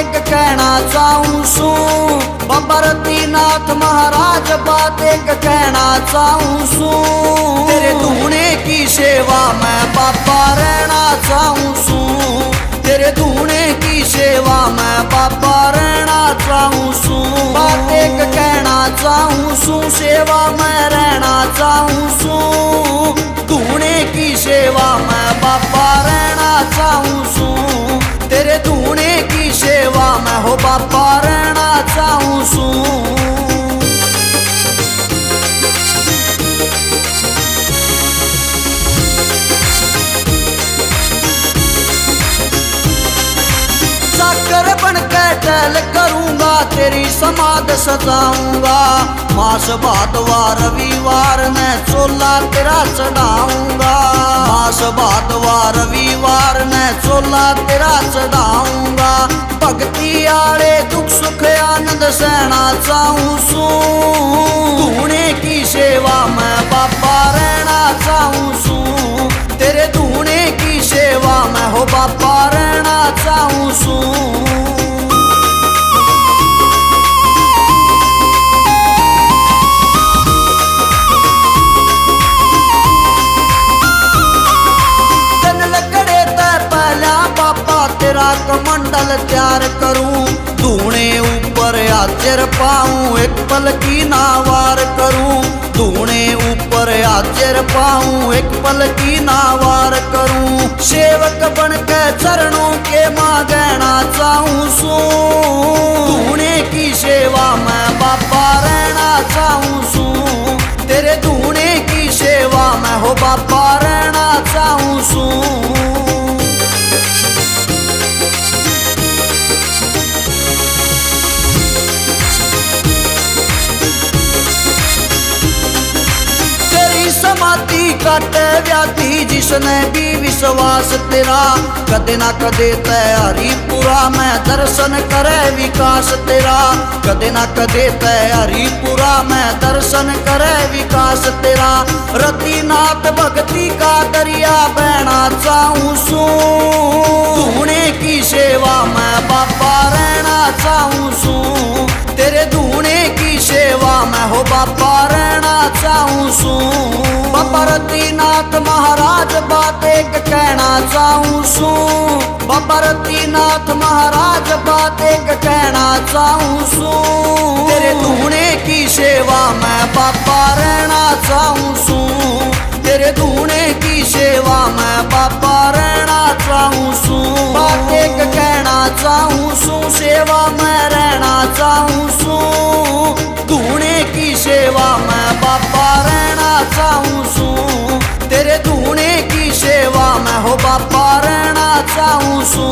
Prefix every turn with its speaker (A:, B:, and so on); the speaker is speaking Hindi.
A: एक कहना चाहूं सू, बाबा रतीनाथ महाराज बात एक कहना चाहूं सू। तेरे धूने की सेवा मैं बाबा रहना चाहूं सू, तेरे धूने की सेवा मैं बाबा रहना चाहूं सू। बात एक कहना चाहूं सू, सेवा मैं रहना चाहूं सू। धूने की सेवा मैं बाबा रहना चाहूं सू, तेरे धूने की सेवा मैं हो बाबा रहना चाहूं सू। चाकर बन के टहल करूंगा, तेरी समाध सजाऊंगा। मास भादवार रविवार में चोला तेरा चढ़ाऊंगा। मास भादवार रविवार में चोला तेरा चढ़ाऊंगा। भक्ति आड़े दुख सुख आनंद सहना चाहूं सू। धूने की सेवा मैं बाबा रहना चाहूं सू, तेरे धूने की सेवा मैं हो बाबा रहना चाहूं सू। तेरा कमंडल तैयार करूं, धूने ऊपर हाजिर पाऊं, एक पल की नावार करूं। धूने ऊपर हाजिर पाऊं, एक पल की नावार करूं। सेवक बन के चरणों के मां गहना चाहूं सू। धूने की सेवा मैं बाबा रहना चाहूं सू, तेरे धूने की सेवा मैं हो बाबा रहना चाहूं सू। समाधि काटे व्याधि जिसने भी विश्वास तेरा, कदे ना कदे तय हरिपुरा में दर्शन करे विकास तेरा। कदे ना कदे तय हरिपुरा में दर्शन करे विकास तेरा। रतीनाथ भक्ति का दरिया बहना चाहूं सू। धूने की सेवा मैं बाबा रहना चाहूं सू, तेरे धूने की सेवा मैं हो बाबा रहना चाहूं सू। बाबा रतीनाथ महाराज बात एक कहना चाहूं सू। बाबा रतीनाथ महाराज बात एक कहना चाहूं सू, तेरे धूने की सेवा मैं बाबा रहना चाहूं सू। तेरे धूने की सेवा मैं बाबा रहना चाहूं सू। बात एक कहना चाहूं सू, सेवा मैं रहना चाहूं सू। धूने की सेवा मैं बाबा रहना चाहूं सू, तेरे धूने की सेवा मैं हो बाबा रहना चाहूं सू।